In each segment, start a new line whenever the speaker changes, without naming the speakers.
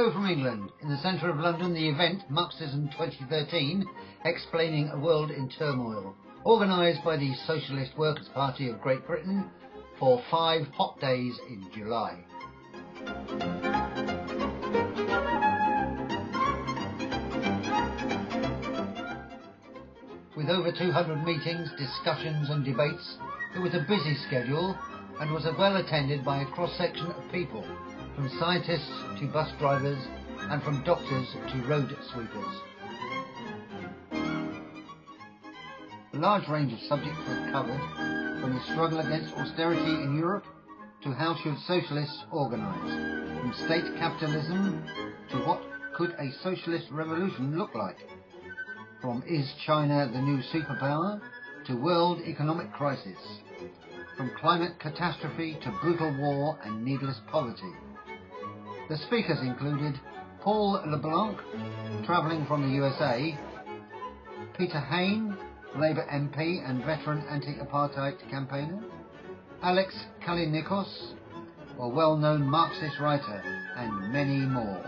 Hello from England. In the centre of London, the event Marxism 2013, Explaining a World in Turmoil, organised by the Socialist Workers' Party of Great Britain for 5 hot days in July. With over 200 meetings, discussions and debates, it was a busy schedule and was well attended by a cross-section of people, from scientists to bus drivers and from doctors to road sweepers. A large range of subjects was covered, from the struggle against austerity in Europe to how should socialists organise, from state capitalism to what could a socialist revolution look like, from is China the new superpower to world economic crisis, from climate catastrophe to brutal war and needless poverty. The speakers included Paul LeBlanc, travelling from the USA, Peter Hain, Labour MP and veteran anti-apartheid campaigner, Alex Kalinikos, a well-known Marxist writer, and many more.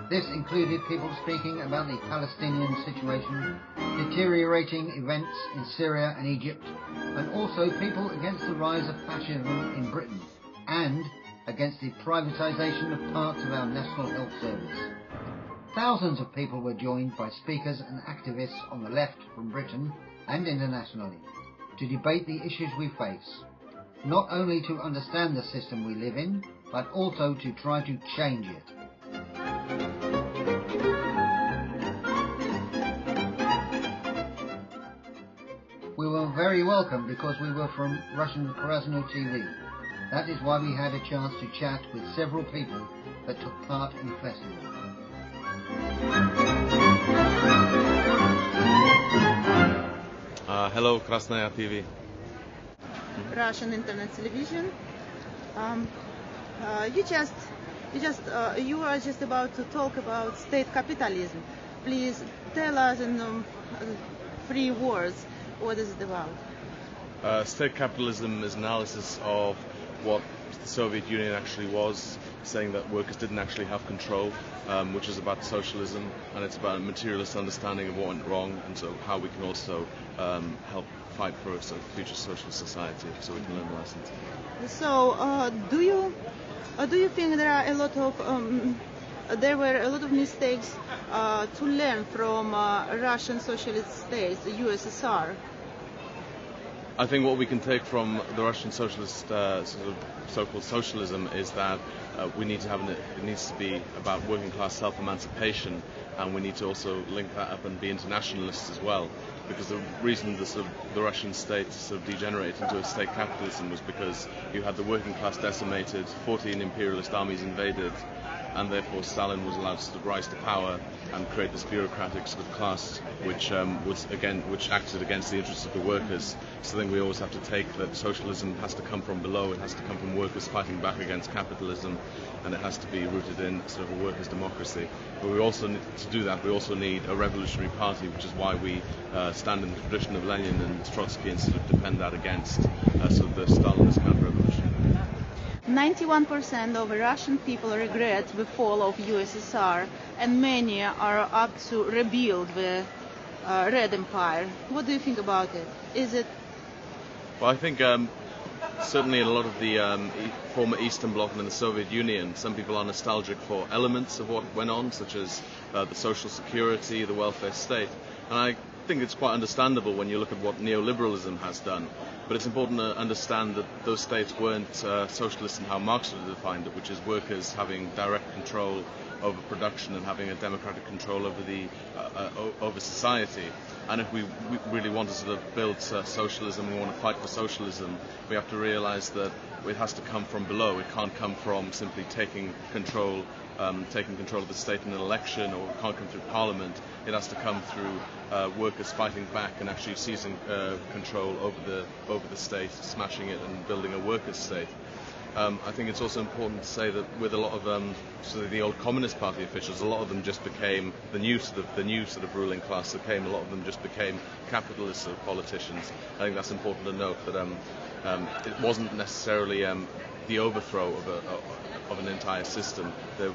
This included people speaking about the Palestinian situation, deteriorating events in Syria and Egypt, and also people against the rise of fascism in Britain and against the privatisation of parts of our National Health Service. Thousands of people were joined by speakers and activists on the left from Britain and internationally to debate the issues we face, not only to understand the system we live in, but also to try to change it. We were very welcome because we were from Russian Krasno TV. That is why we had a chance to chat with several people that took part in the festival.
Hello, Krasnaya TV.
Russian internet television. You are just about to talk about state capitalism. Please tell us in 3 words, what is it about?
State capitalism is analysis of what the Soviet Union actually was, saying that workers didn't actually have control, which is about socialism, and it's about a materialist understanding of what went wrong, and so how we can also help fight for a sort of future socialist society, so we can learn the lessons.
So, do you think there were a lot of mistakes to learn from Russian socialist states, the USSR?
I think what we can take from the Russian socialist so-called socialism is that it needs to be about working class self-emancipation, and we need to also link that up and be internationalists as well. Because the reason the Russian state degenerated into a state capitalism was because you had the working class decimated, 14 imperialist armies invaded, and therefore Stalin was allowed to rise to power and create this bureaucratic sort of class which acted against the interests of the workers. So I think we always have to take that socialism has to come from below, it has to come from workers fighting back against capitalism, and it has to be rooted in sort of a workers' democracy. But we also need, to do that, we also need a revolutionary party, which is why we stand in the tradition of Lenin and Trotsky and sort of defend that against the Stalinist counter-revolution.
91% of Russian people regret the fall of USSR, and many are up to rebuild the Red Empire. What do you think about it? Is it?
Well, I think certainly in a lot of the former Eastern Bloc and in the Soviet Union, some people are nostalgic for elements of what went on, such as the social security, the welfare state. And I think it's quite understandable when you look at what neoliberalism has done. But it's important to understand that those states weren't socialist in how Marx would have defined it, which is workers having direct control over production and having a democratic control over society. And if we really want to sort of build socialism, we want to fight for socialism, we have to realize that it has to come from below. It can't come from simply taking control of the state in an election, or it can't come through parliament. It has to come through workers fighting back and actually seizing control over the state, smashing it and building a workers' state. I think it's also important to say that with a lot of the old Communist Party officials, a lot of them just became the new sort of ruling class that came. A lot of them just became capitalist sort of politicians. I think that's important to note that it wasn't necessarily the overthrow of an entire system. There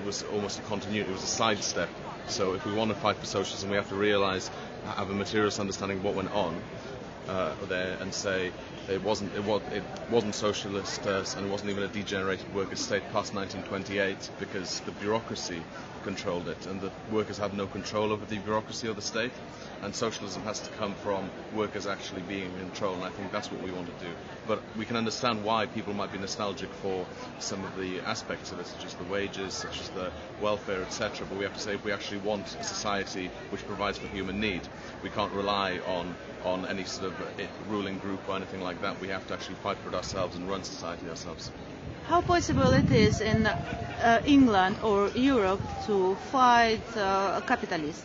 was almost a continuity. It was a sidestep. So if we want to fight for socialism, we have to realise, have a materialist understanding of what went on there, and say it wasn't socialist, and it wasn't even a degenerated workers' state past 1928, because the bureaucracy controlled it, and the workers had no control over the bureaucracy of the state. And socialism has to come from workers actually being in control, and I think that's what we want to do. But we can understand why people might be nostalgic for some of the aspects of it, such as the wages, such as the welfare, etc. But we have to say, if we actually want a society which provides for human need, we can't rely on any sort of ruling group or anything like that. We have to actually fight for it ourselves and run society ourselves.
How possible it is in England or Europe to fight capitalists?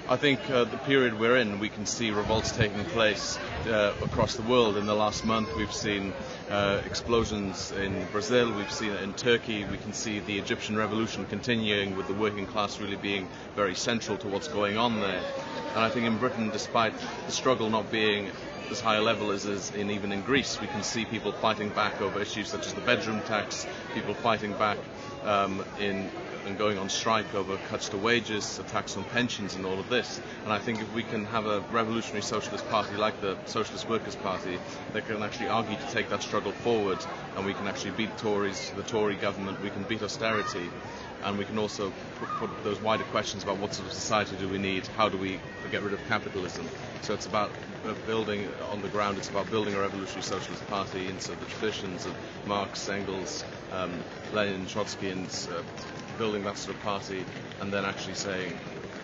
I think the period we're in, we can see revolts taking place across the world. In the last month, we've seen explosions in Brazil, we've seen it in Turkey, we can see the Egyptian revolution continuing, with the working class really being very central to what's going on there. And I think in Britain, despite the struggle not being as high a level as even in Greece, we can see people fighting back over issues such as the bedroom tax, people fighting back and going on strike over cuts to wages, attacks on pensions and all of this. And I think if we can have a revolutionary socialist party like the Socialist Workers' Party, they can actually argue to take that struggle forward, and we can actually beat Tories, the Tory government, we can beat austerity, and we can also put those wider questions about what sort of society do we need, how do we get rid of capitalism. So it's about building on the ground, it's about building a revolutionary socialist party into the traditions of Marx, Engels, Lenin, Trotsky, and building that sort of party, and then actually saying,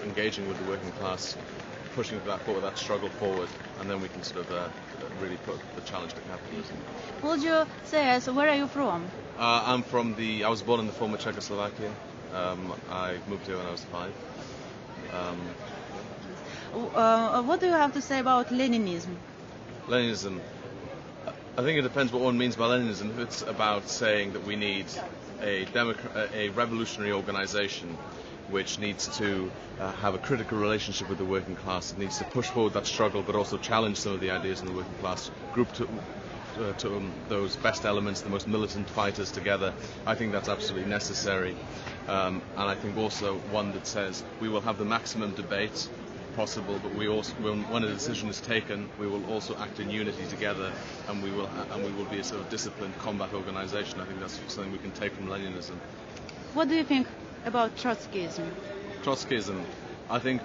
engaging with the working class, pushing that struggle forward, and then we can sort of really put the challenge to capitalism.
Would you say, so where are you from?
I was born in the former Czechoslovakia. I moved here when I was 5.
What do you have to say about Leninism?
Leninism. I think it depends what one means by Leninism. If it's about saying that we need a revolutionary organization which needs to have a critical relationship with the working class, it needs to push forward that struggle but also challenge some of the ideas in the working class, group to those best elements, the most militant fighters together, I think that's absolutely necessary. And I think also one that says we will have the maximum debate possible, but we also, when a decision is taken, we will also act in unity together, and we will be a sort of disciplined combat organization. I think that's something we can take from Leninism.
What do you think about Trotskyism?
Trotskyism, I think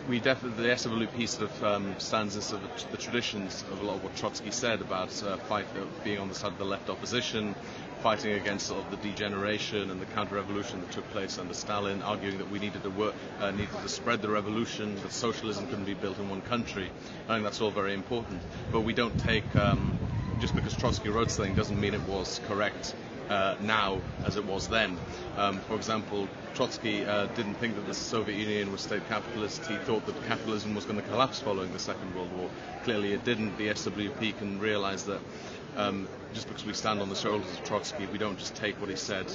we definitely, the SWP sort of stands in sort of the traditions of a lot of what Trotsky said about being on the side of the left opposition, fighting against sort of the degeneration and the counter-revolution that took place under Stalin, arguing that we needed to spread the revolution, that socialism couldn't be built in one country. I think that's all very important. But we don't take, just because Trotsky wrote something doesn't mean it was correct now as it was then. For example, Trotsky didn't think that the Soviet Union was state capitalist. He thought that capitalism was going to collapse following the Second World War. Clearly it didn't. The SWP can realize that just because we stand on the shoulders of Trotsky, we don't just take what he said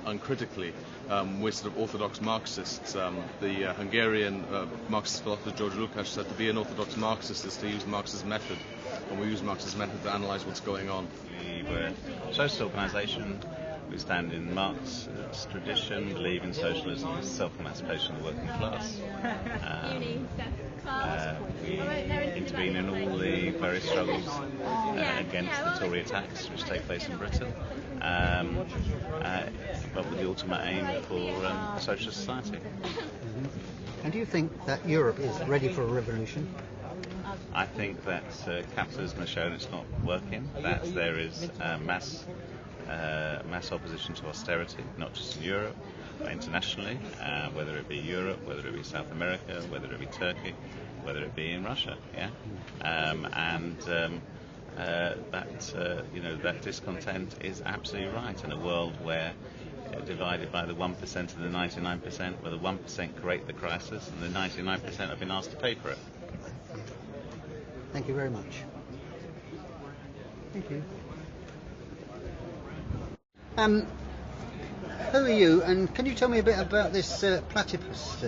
uncritically. We're sort of orthodox Marxists. The Hungarian Marxist philosopher George Lukács said to be an orthodox Marxist is to use Marx's method, and we use Marx's method to analyse what's going on.
We're a socialist organisation. We stand in Marx's tradition, believe in socialism, self-emancipation of the working class. We intervene in all the various struggles against the Tory attacks which take place in Britain, but with the ultimate aim for a socialist society.
And do you think that Europe is ready for a revolution?
I think that capitalism has shown it's not working, that there is mass opposition to austerity, not just in Europe, but internationally, whether it be Europe, whether it be South America, whether it be Turkey, whether it be in Russia, that discontent is absolutely right in a world where divided by the 1% and the 99%, where the 1% create the crisis and the 99% have been asked to pay for it.
Thank you very much. Thank you. Who are you, and can you tell me a bit about this Platypus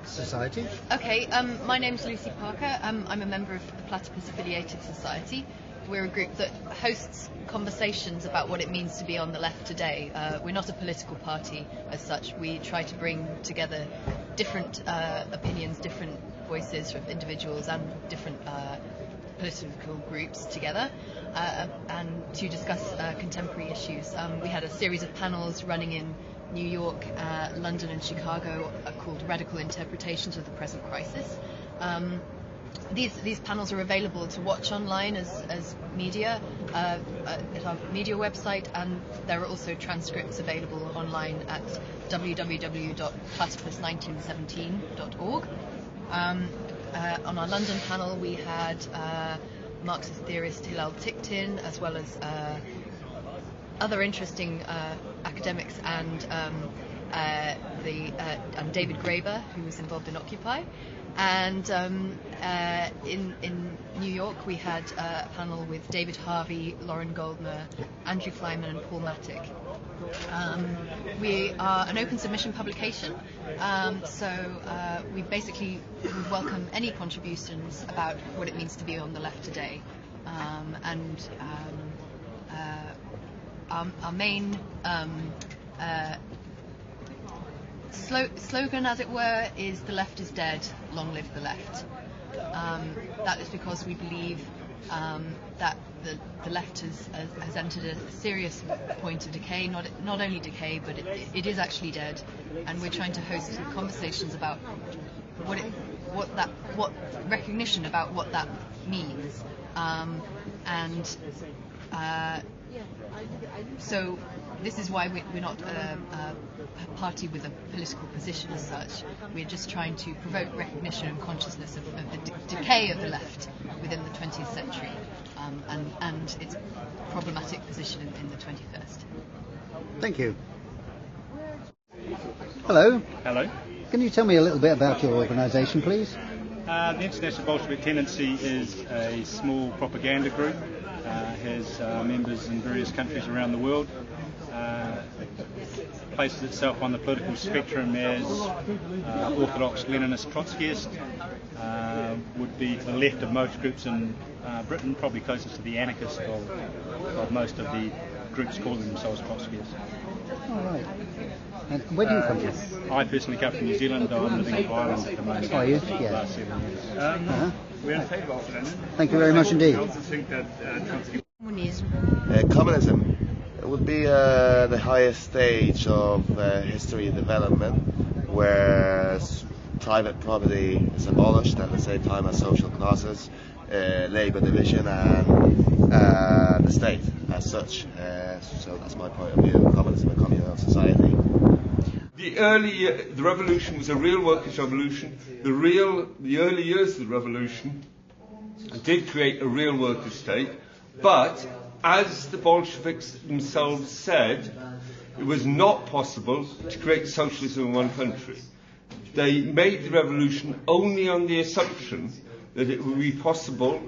Society?
Okay, my name's Lucy Parker. I'm a member of the Platypus Affiliated Society. we're a group that hosts conversations about what it means to be on the left today. We're not a political party as such. We try to bring together different opinions, different voices from individuals and different political groups together and to discuss contemporary issues. We had a series of panels running in New York, London and Chicago called Radical Interpretations of the Present Crisis. These panels are available to watch online as media at our media website, and there are also transcripts available online at www.platypus1917.org. On our London panel we had Marxist theorist Hilal Ticktin, as well as other interesting academics and David Graeber, who was involved in Occupy. And in New York we had a panel with David Harvey, Lauren Goldner, Andrew Flyman and Paul Matic. We are an open submission publication, so we basically would welcome any contributions about what it means to be on the left today. Our main slogan, as it were, is "The left is dead, long live the left." That is because we believe that the left has entered a serious point of decay, not only decay, but it is actually dead, and we're trying to host conversations about what recognition about what that means, so this is why we're not a party with a political position as such. We're just trying to provoke recognition and consciousness of the decay of the left within the 20th century and its problematic position in the 21st.
Thank you. Hello.
Hello.
Can you tell me a little bit about your organisation, please?
The International Bolshevik Tendency is a small propaganda group. Has members in various countries around the world. Places itself on the political spectrum as orthodox Leninist Trotskyist, would be to the left of most groups in Britain, probably closest to the anarchist of most of the groups calling themselves Trotskyists.
All right. And where do you come from?
I personally come from New Zealand. I'm living in Ireland at the moment.
Are you?
For the last 7 years.
We're in favour of Lenin.
Thank you very much indeed.
I also think that Trotsky...
Communism would be the highest stage of history development, where private property is abolished at the same time as social classes, labour division and the state as such. So that's my point of view of communism and communal society.
The revolution was a real workers' revolution. The early years of the revolution did create a real workers' state, but as the Bolsheviks themselves said, it was not possible to create socialism in one country. They made the revolution only on the assumption that it would be possible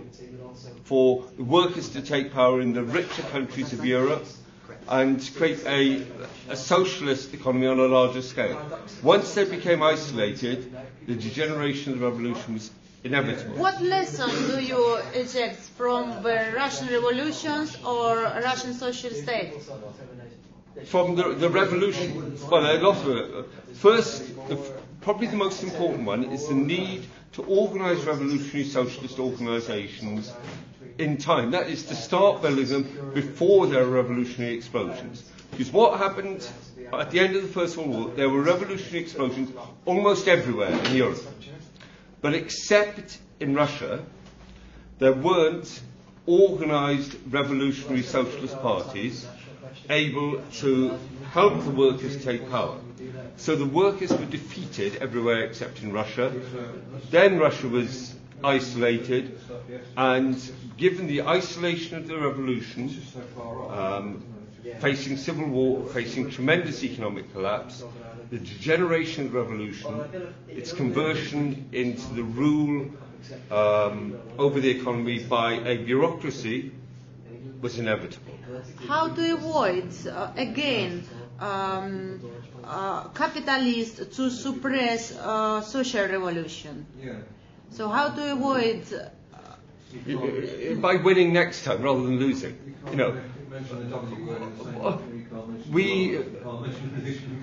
for the workers to take power in the richer countries of Europe and create a socialist economy on a larger scale. Once they became isolated, the degeneration of the revolution was inevitable.
What lesson do you eject from the Russian revolutions or Russian social state?
From the revolution, well, a lot of it. First, probably the most important one is the need to organise revolutionary socialist organisations in time. That is to start building them before there are revolutionary explosions. Because what happened at the end of the First World War, there were revolutionary explosions almost everywhere in Europe. But except in Russia, there weren't organised revolutionary socialist parties able to help the workers take power. So the workers were defeated everywhere except in Russia. Then Russia was isolated, and given the isolation of the revolution, facing civil war, facing tremendous economic collapse, the degeneration of the revolution, its conversion into the rule over the economy by a bureaucracy was inevitable.
How to avoid, again, capitalists to suppress social revolution? So how to avoid
by winning next time rather than losing.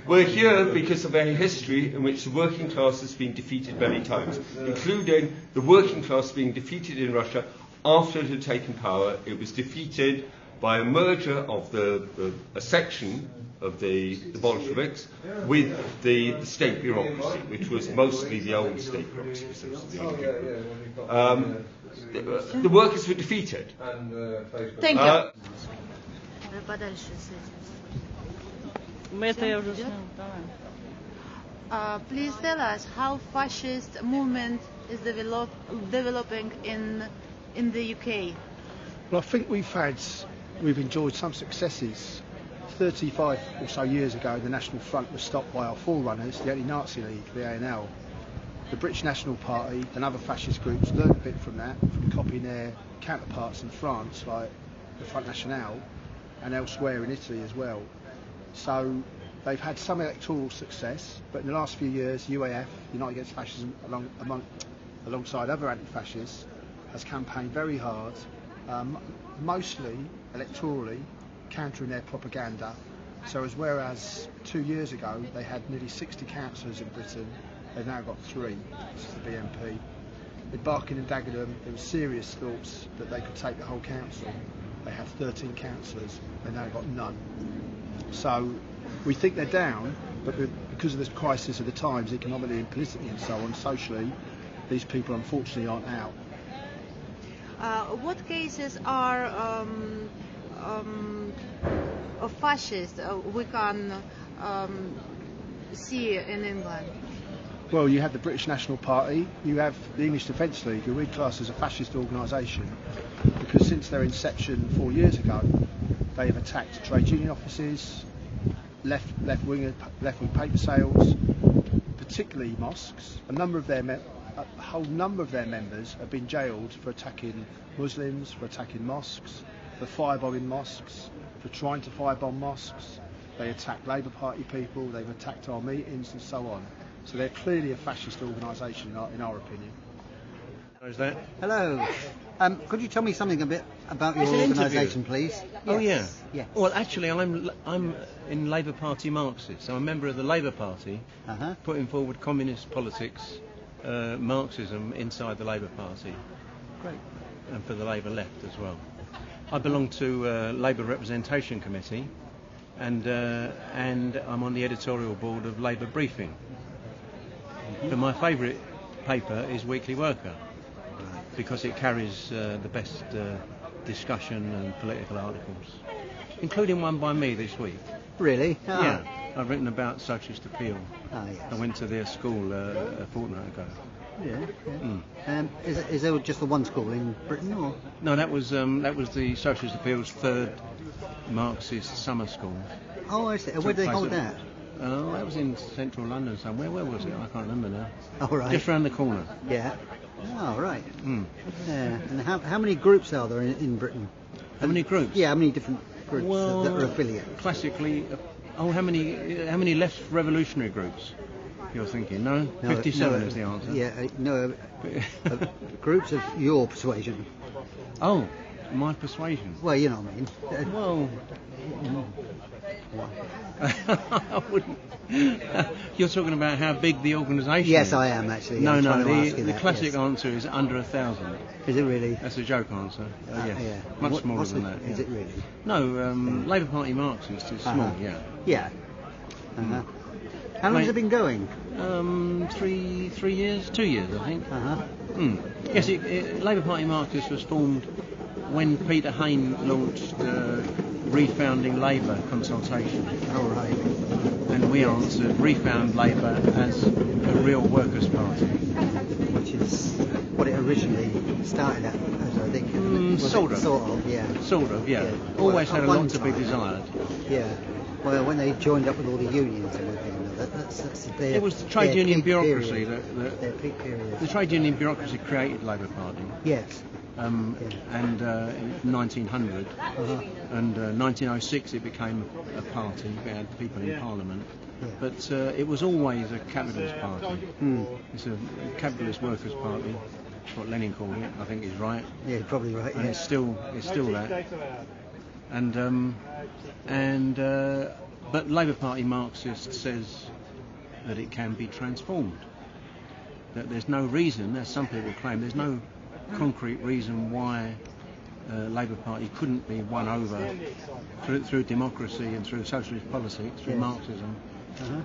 We're here because of a history in which the working class has been defeated many times, including the working class being defeated in Russia after it had taken power. It was defeated by a merger of a section of the Bolsheviks with the state bureaucracy, which was mostly the old state bureaucracy. The workers were defeated.
Thank you. Please tell us how fascist movement is developing in the UK.
Well, I think we've enjoyed some successes. 35 or so years ago, the National Front was stopped by our forerunners, the Anti-Nazi League, the ANL. The British National Party and other fascist groups learned a bit from that, from copying their counterparts in France, like the Front National, and elsewhere in Italy as well. So they've had some electoral success, but in the last few years, UAF, United Against Fascism, alongside other anti-fascists, has campaigned very hard, mostly electorally, countering their propaganda. So whereas 2 years ago they had nearly 60 councillors in Britain, they've now got 3. This is the BNP. With Barking and Dagenham, there was serious thoughts that they could take the whole council. They have 13 councillors, they've now got none. So we think they're down, but because of this crisis of the times, economically and politically and so on, socially, these people unfortunately aren't out.
What cases are of fascists we can see in England?
Well, you have the British National Party, you have the English Defence League, who we class as a fascist organisation, because since their inception 4 years ago, they have attacked trade union offices, left-wing paper sales, particularly mosques. A whole number of their members have been jailed for attacking Muslims, for attacking mosques, for firebombing mosques, for trying to firebomb mosques. They attack Labour Party people, they've attacked our meetings and so on. So they're clearly a fascist organisation in our opinion.
Is that?
Hello. Could you tell me something a bit about your organisation, please?
Oh
yes.
Yeah. Well, actually, I'm in Labour Party Marxist. I'm a member of the Labour Party, putting forward communist politics, Marxism inside the Labour Party.
Great.
And for the Labour left as well. I belong to Labour Representation Committee, and I'm on the editorial board of Labour Briefing. But my favourite paper is Weekly Worker, because it carries the best discussion and political articles, including one by me this week.
Really? Oh.
Yeah, I've written about Socialist Appeal.
Oh, yes.
I went to their school a fortnight ago.
Yeah. Is there just the one school in Britain, or?
No, that was the Socialist Appeal's third Marxist summer school.
Oh, I see. Where did they hold that?
Oh, that was in central London somewhere. Where was it? I can't remember now.
Oh, right.
Just round the corner.
Yeah. Oh, right. Yeah. And how many groups are there in Britain?
How many groups?
Yeah, how many different groups that are affiliated?
Classically, how many left revolutionary groups? You're thinking? No? 57 is the answer.
Yeah, no. Groups of your persuasion.
Oh, my persuasion.
Well, you know what I mean.
Well, I wouldn't. You're talking about how big the organisation is?
Yes, I am actually.
No, the classic answer is under 1,000.
Is it really?
That's a joke answer. Yes.
Yeah.
Much smaller than that.
Is it really?
No, Labour Party Marxist is small, yeah.
Yeah. How long has it been going?
3 years, 2 years, I think. Yes, Labour Party Marxist was formed when Peter Hain launched Refounding Labour consultation.
Oh, right.
And we answered Refound Labour as a real workers' party.
Which is what it originally started at, as I think.
Sort of. Sort of, yeah. Always had a lot to be desired.
Yeah. Well, when they joined up with all the unions and everything, that's
it was the trade union bureaucracy
their peak period.
The trade union bureaucracy created Labour Party.
Yes.
And in 1900 and 1906 it became a party. We had people in Parliament, but it was always a capitalist party. It's a capitalist workers' party, That's what Lenin called it. I think he's right.
Yeah, probably right.
And
Yeah.
it's still that. But Labour Party Marxist says that it can be transformed. That there's no reason, as some people claim, there's no concrete reason why Labour Party couldn't be won over through democracy and through socialist politics, through Marxism.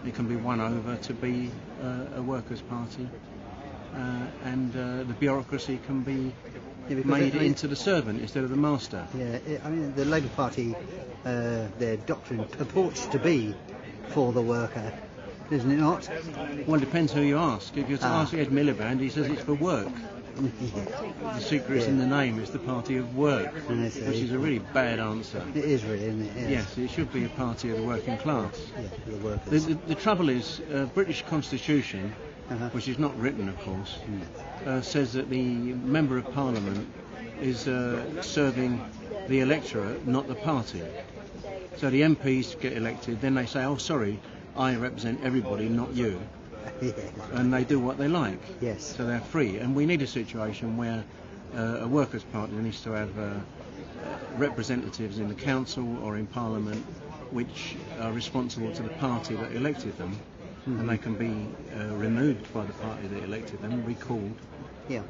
It can be won over to be a workers' party, and the bureaucracy can be made into the servant instead of the master.
Yeah, I mean, the Labour Party, their doctrine purports to be for the worker, isn't it not?
Well, it depends who you ask. If you ask Ed Miliband, he says it's for work. The secret's in the name. It's the party of work, which is a really bad answer.
It is really, isn't it?
Yes, it should be a party of the working class.
Yeah, for the workers.
The trouble is, British Constitution, which is not written, of course, says that the Member of Parliament is serving the electorate, not the party. So the MPs get elected, then they say, oh, sorry, I represent everybody, not you. And they do what they like.
Yes.
So they're free. And we need a situation where a workers' party needs to have representatives in the council or in Parliament which are responsible to the party that elected them, and they can be removed by the party that elected them, recalled.
Yeah.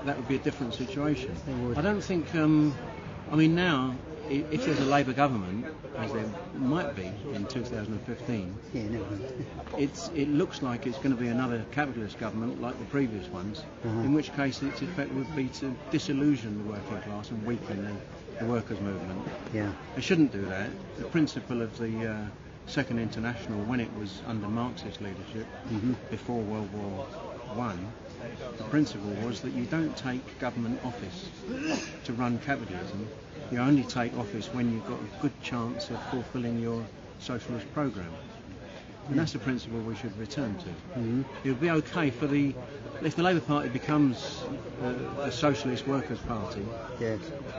That would be a different situation. I don't think. I mean, now, if there's a Labour government, as there might be in 2015, it looks like it's going to be another capitalist government like the previous ones, in which case its effect would be to disillusion the working class and weaken the workers' movement.
Yeah.
They shouldn't do that. The principle of the Second International, when it was under Marxist leadership, before World War I, the principle was that you don't take government office to run capitalism. You only take office when you've got a good chance of fulfilling your socialist programme. And that's the principle we should return to. It would be okay if the Labour Party becomes a socialist workers' party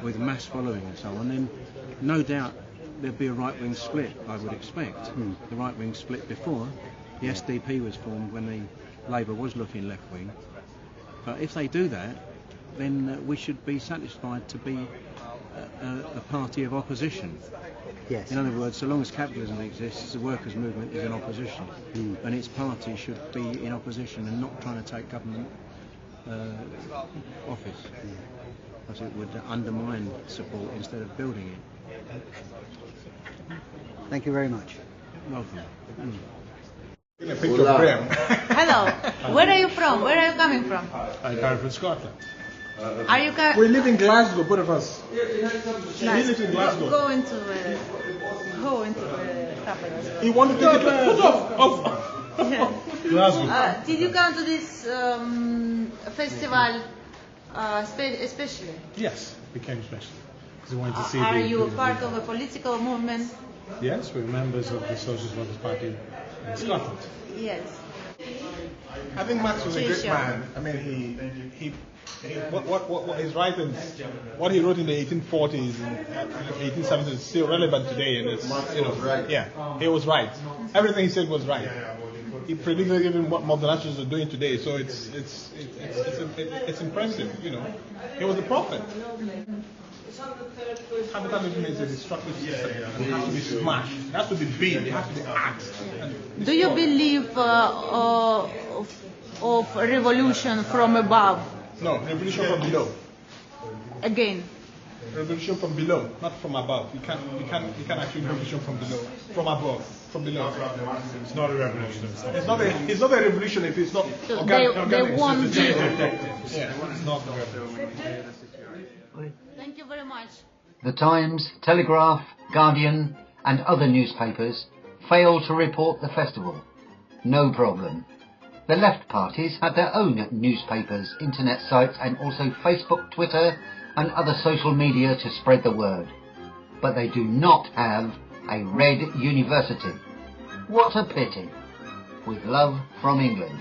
with a mass following and so on, then no doubt there'd be a right-wing split, I would expect. The right-wing split before. The SDP was formed when the Labour was looking left-wing. But if they do that, then we should be satisfied to be a party of opposition.
Yes.
In other words, so long as capitalism exists, the workers' movement is in opposition, and its party should be in opposition and not trying to take government office, because it would undermine support instead of building it.
Thank you very much.
Welcome.
A picture of Graham.
Hello. Where are you from? Where are you coming from?
I come from Scotland.
Are you
We live in Glasgow, both of us.
Nice.
He lives in Glasgow.
Go into the capital.
He wanted to get put off. Glasgow.
Did you come to this festival especially?
Yes, we came special. Because we wanted to see
Are you part of a political movement?
Yes, we're members of the Socialist Workers' Party in Scotland.
Yes.
I think Marx was a great man. I mean, what his writings, what he wrote in the 1840s and 1870s is still relevant today, and it's he was right. Everything he said was right. He predicted even what multinationals are doing today, so it's impressive. He was a prophet. Capitalism is a destructive system. It has to be smashed. It has to be built. It has to be axed.
Do you believe of revolution from above?
No, revolution from below.
Again.
Revolution from below, not from above. You can't achieve revolution from below, from above, from below. It's not a revolution. It's not a revolution if it's not organic.
They want to.
Yeah, it's not a revolution.
Thank you very much.
The Times, Telegraph, Guardian and other newspapers failed to report the festival. No problem. The left parties had their own newspapers, internet sites and also Facebook, Twitter and other social media to spread the word. But they do not have a Red University. What a pity. With love from England.